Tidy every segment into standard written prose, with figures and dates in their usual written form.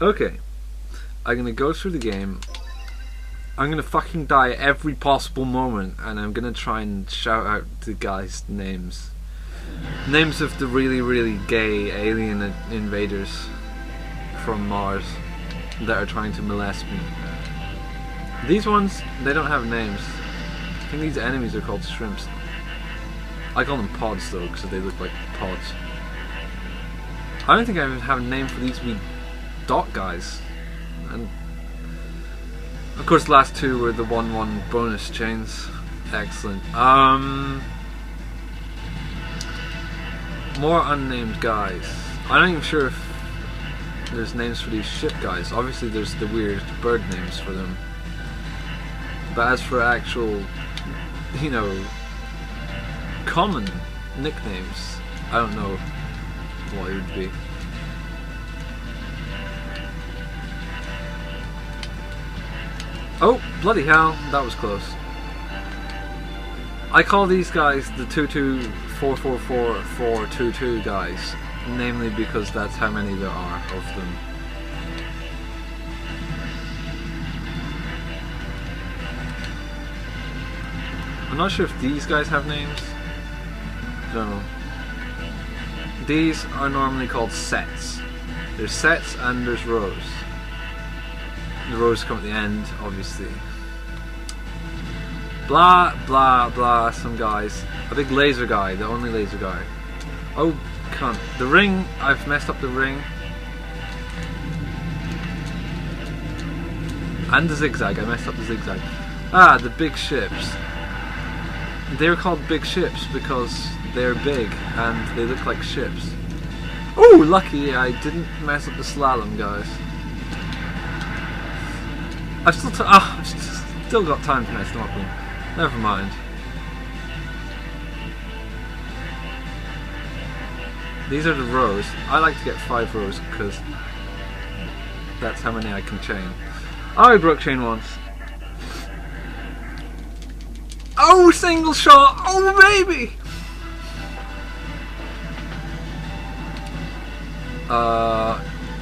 Okay, I'm gonna go through the game. I'm gonna fucking die at every possible moment, and I'm gonna try and shout out the guys' names. Names of the really, really gay alien invaders from Mars that are trying to molest me. These ones, they don't have names. I think these enemies are called shrimps. I call them pods though, because they look like pods. I don't think I even have a name for these wee dot guys. And of course the last two were the 1-1 bonus chains. Excellent. More unnamed guys. I'm not even sure if there's names for these ship guys. Obviously there's the weird bird names for them. But as for actual, you know, common nicknames, I don't know what it would be. Oh, bloody hell, that was close. I call these guys the 2244422 guys, namely because that's how many there are of them. I'm not sure if these guys have names. I don't know. These are normally called sets. There's sets and there's rows. The rows come at the end, obviously. Blah, blah, blah, some guys. A big laser guy, the only laser guy. Oh, cunt. The ring, I've messed up the ring. And the zigzag, I messed up the zigzag. Ah, the big ships. They're called big ships because they're big and they look like ships. Oh, lucky I didn't mess up the slalom, guys. I've still got time to mess them up with. Never mind. These are the rows. I like to get 5 rows because that's how many I can chain. Oh, I broke chain once. Oh, single shot! Oh, baby!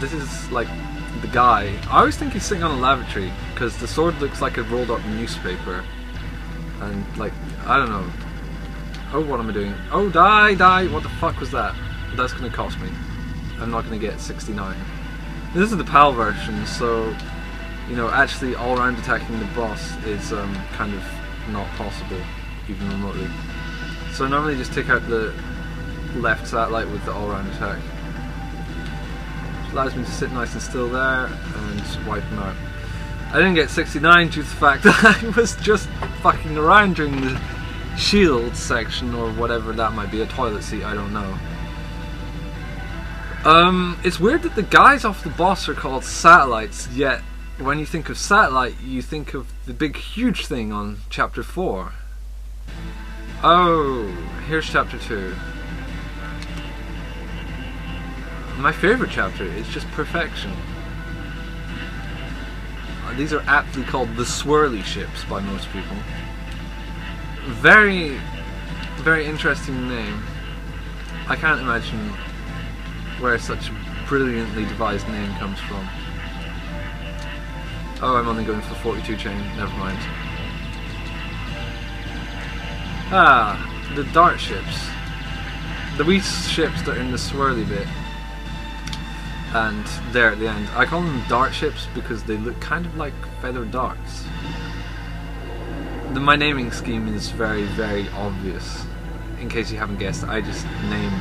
This is like the guy. I always think he's sitting on a lavatory because the sword looks like a rolled up newspaper. And like, I don't know. Oh, what am I doing? Oh, die, die! What the fuck was that? That's gonna cost me. I'm not gonna get 69. This is the PAL version, so you know, actually all round attacking the boss is kind of not possible, even remotely. So I normally just take out the left satellite with the all-round attack. Which allows me to sit nice and still there and wipe him out. I didn't get 69 due to the fact that I was just fucking around during the shield section or whatever that might be, a toilet seat, I don't know. It's weird that the guys off the boss are called satellites, yet when you think of satellite, you think of the big huge thing on chapter 4. Oh, here's chapter 2. My favourite chapter is just perfection. These are aptly called the swirly ships by most people. Very, very interesting name. I can't imagine where such a brilliantly devised name comes from. Oh, I'm only going for the 42 chain, never mind. Ah, the dart ships. The wee ships that are in the swirly bit. And there at the end. I call them dart ships because they look kind of like feathered darts. My naming scheme is very, very obvious. In case you haven't guessed, I just name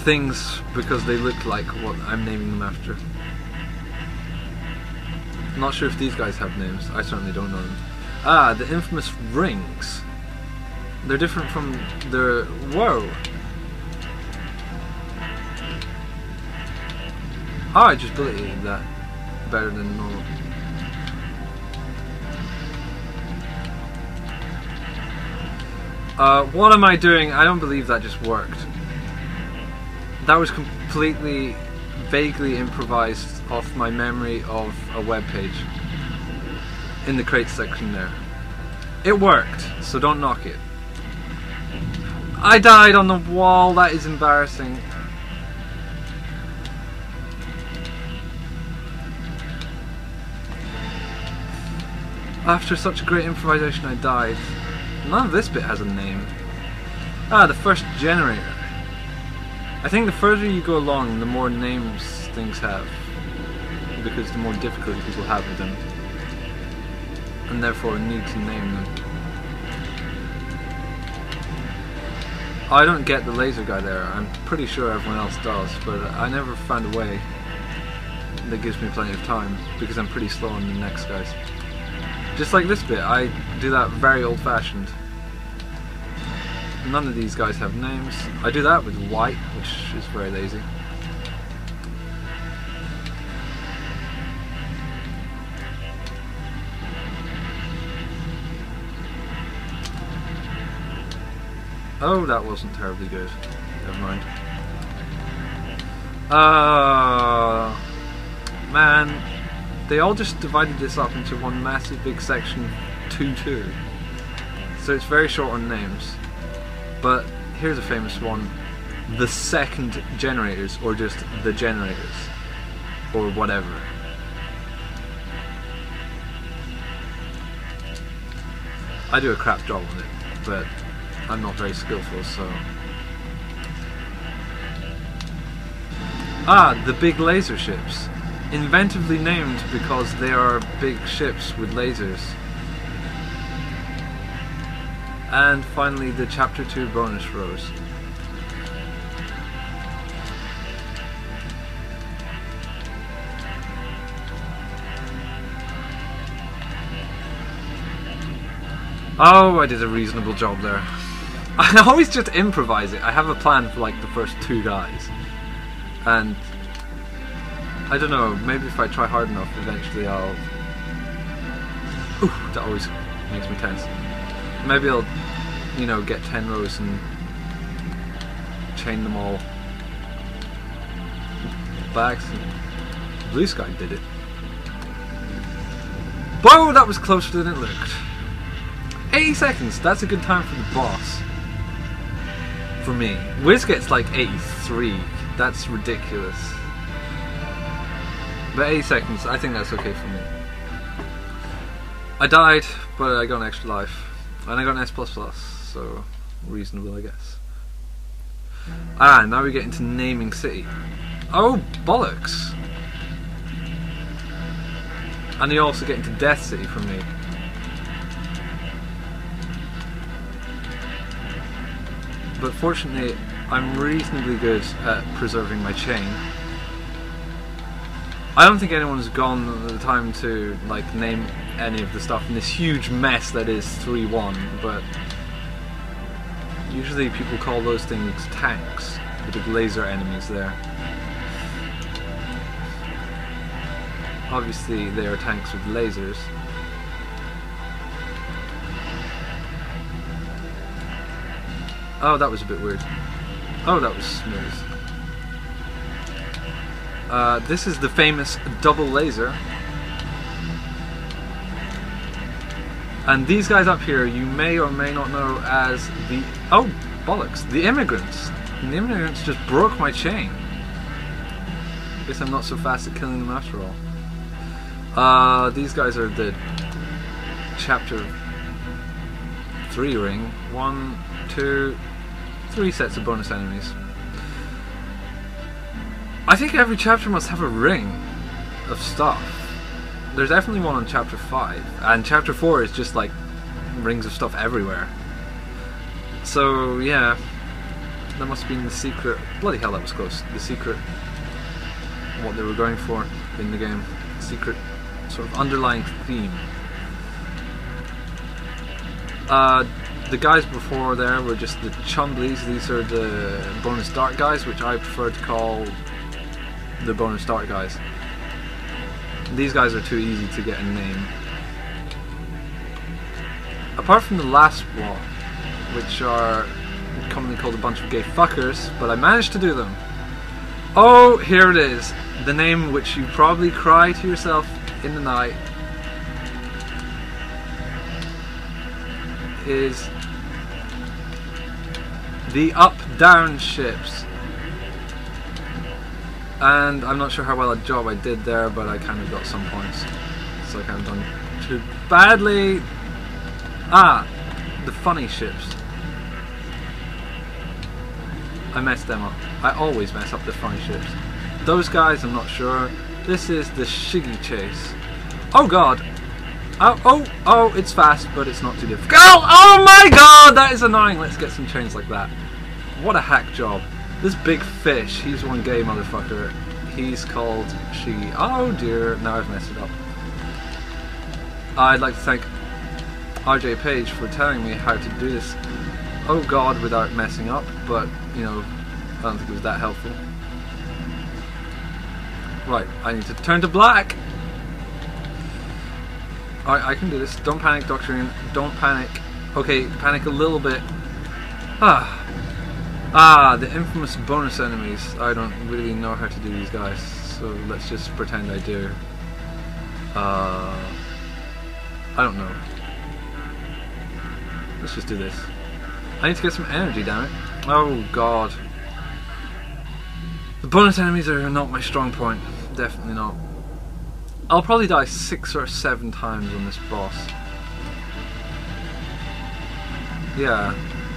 things because they look like what I'm naming them after. I'm not sure if these guys have names. I certainly don't know them. Ah, the infamous rings. They're different from the... Whoa! Ah, I just believe that better than normal. What am I doing? I don't believe that just worked. That was completely, vaguely improvised off my memory of a web page. In the crates section there. It worked, so don't knock it. I died on the wall, that is embarrassing. After such a great improvisation I died. None of this bit has a name. Ah, the first generator. I think the further you go along, the more names things have. Because the more difficulty people have with them. And therefore need to name them. I don't get the laser guy there. I'm pretty sure everyone else does, but I never found a way that gives me plenty of time, because I'm pretty slow on the next guys. Just like this bit, I do that very old-fashioned. None of these guys have names. I do that with white, which is very lazy. Oh, that wasn't terribly good. Never mind. Man, they all just divided this up into one massive big section 2-2. So it's very short on names. But here's a famous one. The second generators, or just the generators. Or whatever. I do a crap job on it, but I'm not very skillful, so... Ah, the big laser ships. Inventively named because they are big ships with lasers. And finally, the Chapter 2 bonus rows. Oh, I did a reasonable job there. I always just improvise it. I have a plan for like the first two guys. And I don't know, maybe if I try hard enough, eventually I'll... Ooh, that always makes me tense. Maybe I'll, you know, get 10 rows and chain them all. By accident. Blue Sky did it. Whoa, that was closer than it looked. 80 seconds, that's a good time for the boss. For me. Wiz gets like 83. That's ridiculous. But 80 seconds, I think that's okay for me. I died, but I got an extra life. And I got an S++, so reasonable, I guess. Ah, now we get into naming city. Oh, bollocks! And you also get into Death City from me. But fortunately, I'm reasonably good at preserving my chain. I don't think anyone's gone the time to like name any of the stuff in this huge mess that is 3-1, but usually people call those things tanks, the big laser enemies there. Obviously they are tanks with lasers. Oh, that was a bit weird. Oh, that was smooth. This is the famous double laser. And these guys up here, you may or may not know as the... Oh, bollocks. The immigrants. And the immigrants just broke my chain. Guess I'm not so fast at killing them after all. These guys are the Chapter 3 ring. 1, 2, 3 sets of bonus enemies. I think every chapter must have a ring of stuff. There's definitely one on Chapter 5, and Chapter 4 is just like rings of stuff everywhere. So yeah, that must have been the secret. Bloody hell, that was close. The secret, what they were going for in the game. Secret sort of underlying theme. The guys before there were just the Chumblies. These are the bonus dart guys, which I prefer to call the bonus dart guys. These guys are too easy to get a name. Apart from the last lot, which are commonly called a bunch of gay fuckers, but I managed to do them. Oh, here it is. The name which you probably cry to yourself in the night is the up-down ships. And I'm not sure how well a job I did there, but I kind of got some points, so I kind of done too badly. Ah, the funny ships. I messed them up. I always mess up the funny ships. Those guys, I'm not sure. This is the Shiggy Chase. Oh god! Oh, it's fast, but it's not too difficult. Oh my god, that is annoying. Let's get some chains like that. What a hack job. This big fish, he's one gay motherfucker. He's called Shiggy. Oh dear, now I've messed it up. I'd like to thank RJ Page for telling me how to do this, oh god, without messing up, but, you know, I don't think it was that helpful. Right, I need to turn to black! Alright, I can do this. Don't panic, Doctrine. Don't panic. Okay, panic a little bit. The infamous bonus enemies. I don't really know how to do these guys, so let's just pretend I do. I don't know. Let's just do this. I need to get some energy, damn it. Oh god. The bonus enemies are not my strong point. Definitely not. I'll probably die 6 or 7 times on this boss. Yeah,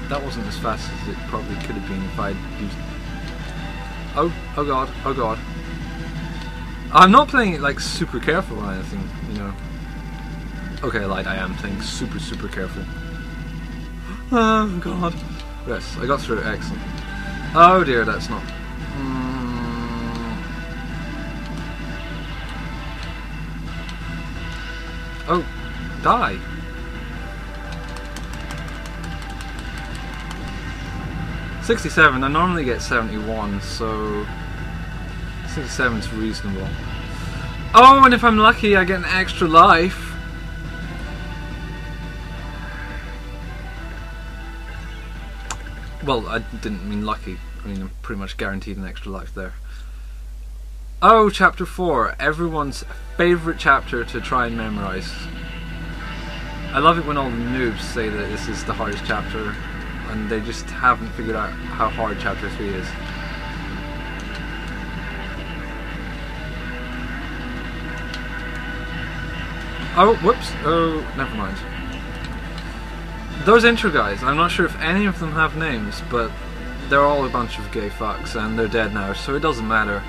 that wasn't as fast as it probably could have been if I'd used... Oh god, oh god. I'm not playing it like super careful or anything, you know. Okay, like I am playing super careful. Oh god. Yes, I got through it, excellent. Oh dear, that's not... Oh, die! $67, I normally get 71, so 67 is reasonable. Oh, and if I'm lucky I get an extra life. Well, I didn't mean lucky, I mean I'm pretty much guaranteed an extra life there. Oh, chapter 4, everyone's favourite chapter to try and memorise. I love it when all the noobs say that this is the hardest chapter and they just haven't figured out how hard chapter 3 is. Oh, whoops, oh, never mind. Those intro guys, I'm not sure if any of them have names, but they're all a bunch of gay fucks and they're dead now, so it doesn't matter.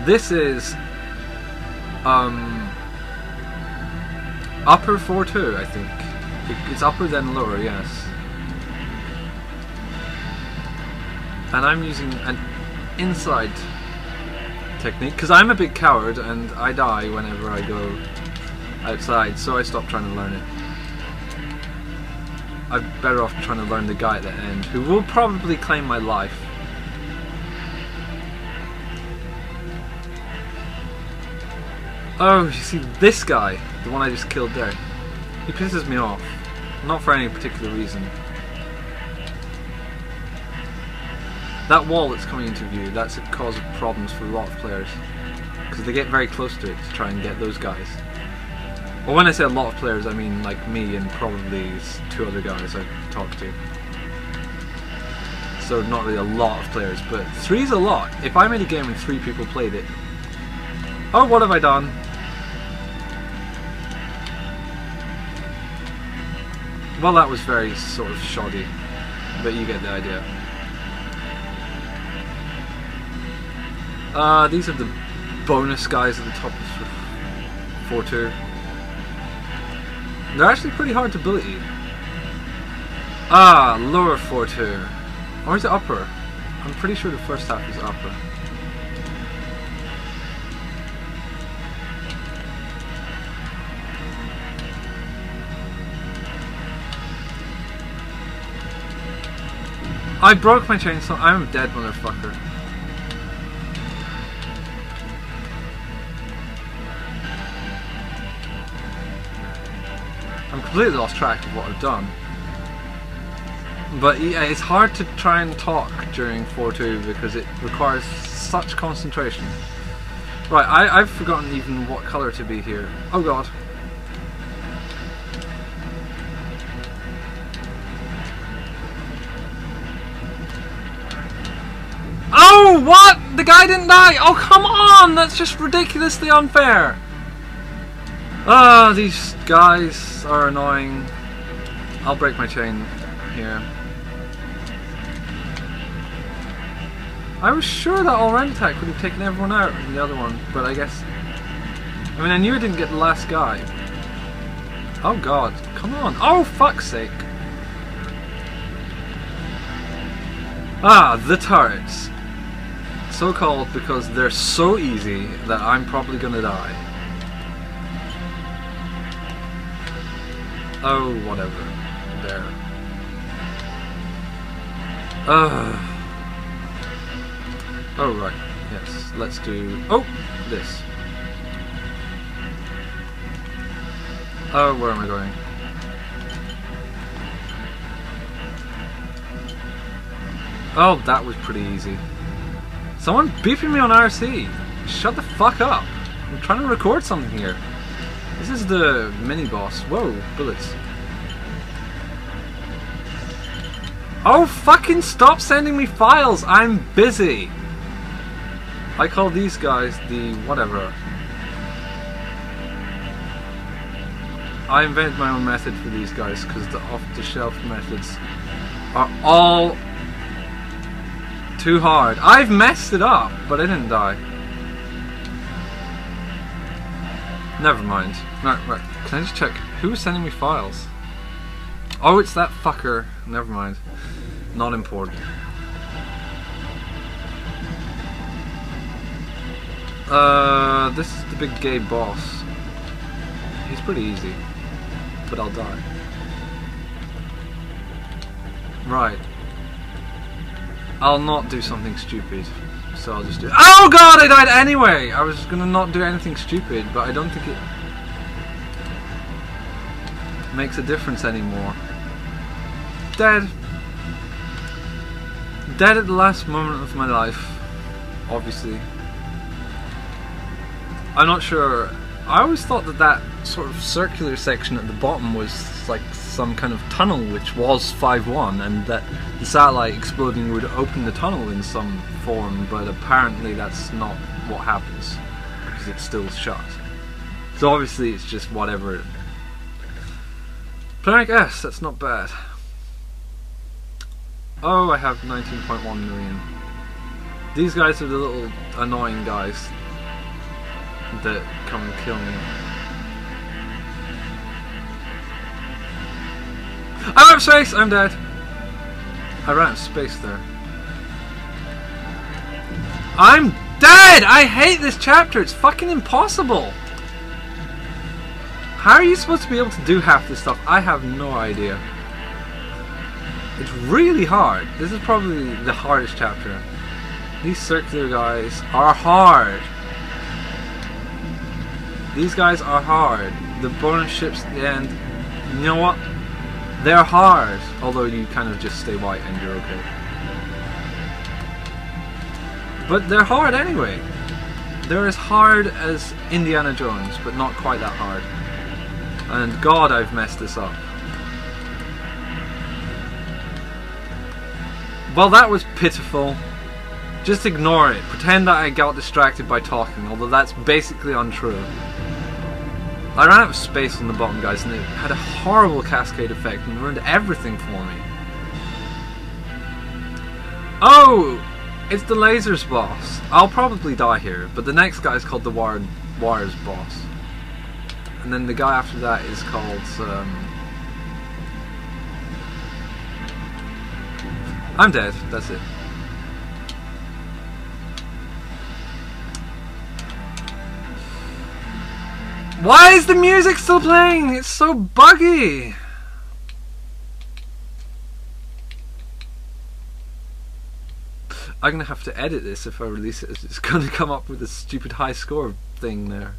This is upper 4-2, I think. It's upper then lower, yes. And I'm using an inside technique because I'm a big coward and I die whenever I go outside, so I stopped trying to learn it. I'm better off trying to learn the guy at the end, who will probably claim my life. Oh, you see this guy, the one I just killed there, he pisses me off. Not for any particular reason. That wall that's coming into view, that's a cause of problems for a lot of players. Because they get very close to it to try and get those guys. Well, when I say a lot of players, I mean like me and probably 2 other guys I've talked to. So not really a lot of players, but 3 is a lot. If I made a game and 3 people played it... Oh, what have I done? Well, that was very sort of shoddy, but you get the idea. These are the bonus guys at the top of 4-2. They're actually pretty hard to bully. Ah, lower 4-2. Or is it upper? I'm pretty sure the first half is upper. I broke my chainsaw. I'm a dead motherfucker. I'm completely lost track of what I've done. But yeah, it's hard to try and talk during 4-2 because it requires such concentration. Right, I've forgotten even what colour to be here. Oh god. Oh, what? The guy didn't die? Oh, come on! That's just ridiculously unfair! Ah, these guys are annoying. I'll break my chain here. I was sure that all-round attack would have taken everyone out in the other one, but I guess... I mean, I knew I didn't get the last guy. Oh god, come on. Oh, fuck's sake. Ah, the turrets. So called because they're so easy that I'm probably gonna die. Oh, whatever. There. Oh, right. Yes, let's do... Oh! This. Oh, where am I going? Oh, that was pretty easy. Someone beeping me on RC! Shut the fuck up! I'm trying to record something here. This is the mini-boss. Whoa, bullets. Oh, fucking stop sending me files! I'm busy! I call these guys the whatever. I invented my own method for these guys because the off-the-shelf methods are all too hard. I've messed it up, but I didn't die. Never mind. Right. Can I just check who's sending me files? Oh, it's that fucker. Never mind. Not important. This is the big gay boss. He's pretty easy, but I'll die. Right. I'll not do something stupid, so I'll just do... Oh god, I died anyway! I was gonna not do anything stupid, but I don't think it makes a difference anymore. Dead. Dead at the last moment of my life, obviously. I'm not sure. I always thought that that sort of circular section at the bottom was like some kind of tunnel, which was 5-1, and that the satellite exploding would open the tunnel in some form, but apparently that's not what happens, because it's still shut. So obviously it's just whatever. Planet S, that's not bad. Oh, I have 19.1 million. These guys are the little annoying guys that come and kill me. I'm out of space! I'm dead! I ran out of space there. I'm dead! I hate this chapter! It's fucking impossible! How are you supposed to be able to do half this stuff? I have no idea. It's really hard. This is probably the hardest chapter. These circular guys are hard. These guys are hard. The bonus ships at the end, you know what? They're hard. Although you kind of just stay white and you're okay. But they're hard anyway. They're as hard as Indiana Jones, but not quite that hard. And God, I've messed this up. Well, that was pitiful. Just ignore it. Pretend that I got distracted by talking, although that's basically untrue. I ran out of space on the bottom, guys, and it had a horrible cascade effect and ruined everything for me. Oh! It's the lasers boss. I'll probably die here, but the next guy is called the wires boss. And then the guy after that is called... I'm dead, that's it. Why is the music still playing? It's so buggy! I'm gonna have to edit this if I release it. It's gonna come up with a stupid high score thing there.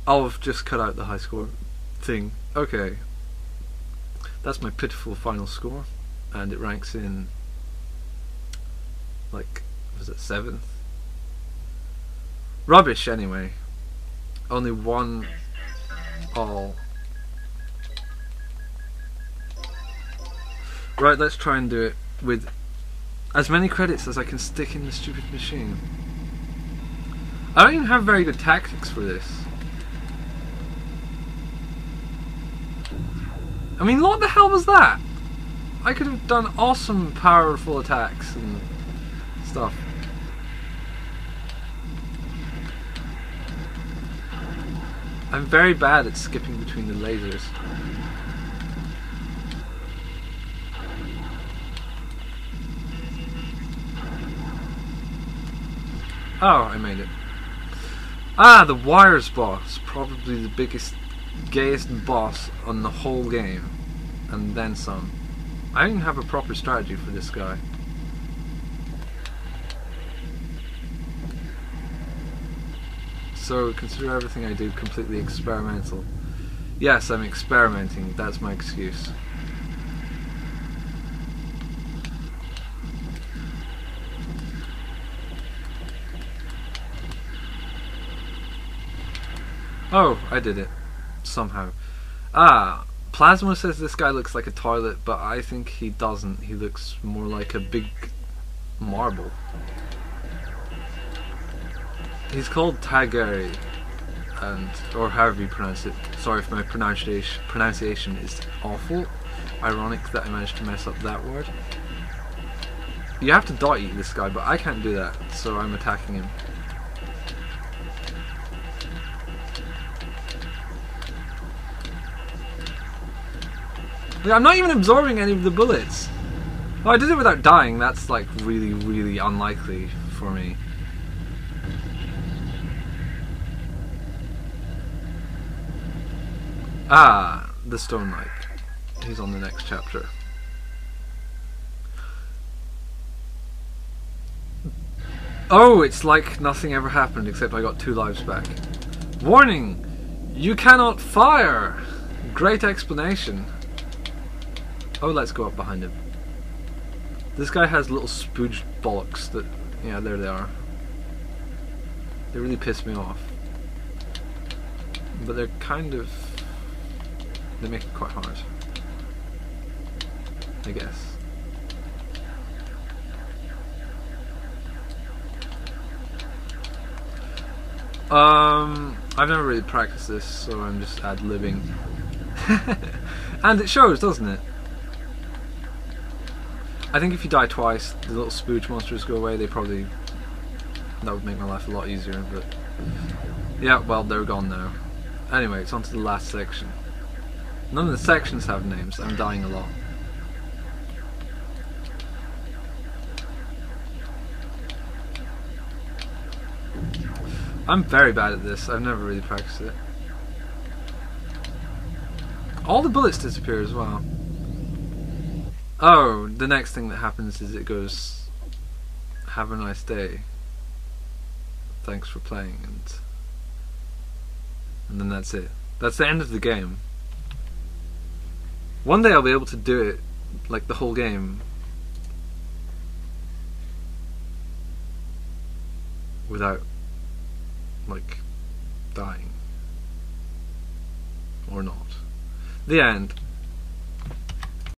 I'll just cut out the high score thing. Okay. That's my pitiful final score. And it ranks in, like, was it 7th? Rubbish anyway. Only one all. Right, let's try and do it with as many credits as I can stick in the stupid machine. I don't even have very good tactics for this. I mean, what the hell was that? I could have done awesome, powerful attacks and stuff. I'm very bad at skipping between the lasers. Oh, I made it. Ah, the wires boss. Probably the biggest, gayest boss on the whole game. And then some. I didn't have a proper strategy for this guy. So consider everything I do completely experimental. Yes, I'm experimenting. That's my excuse. Oh, I did it. Somehow. Ah, Plasma says this guy looks like a toilet, but I think he doesn't. He looks more like a big marble. He's called Tagari, and or however you pronounce it. Sorry if my pronunciation is awful. Ironic that I managed to mess up that word. You have to dot eat this guy, but I can't do that, so I'm attacking him. I'm not even absorbing any of the bullets. Oh, I did it without dying. That's like really, really unlikely for me. Ah, the Stone Knight. He's on the next chapter. Oh, it's like nothing ever happened except I got 2 lives back. Warning! You cannot fire! Great explanation. Oh, let's go up behind him. This guy has little spooge bollocks that... Yeah, there they are. They really piss me off. But they're kind of... They make it quite hard. I guess. I've never really practiced this, so I'm just ad-libbing. And it shows, doesn't it? I think if you die twice, the little spooge monsters go away. They probably... That would make my life a lot easier, but... Yeah, well, they're gone now. Anyway, it's on to the last section. None of the sections have names. I'm dying a lot. I'm very bad at this. I've never really practiced it. All the bullets disappear as well. Oh, the next thing that happens is it goes, have a nice day, thanks for playing, and then that's it. That's the end of the game. One day I'll be able to do it, like the whole game, without, like, dying. Or not. The end.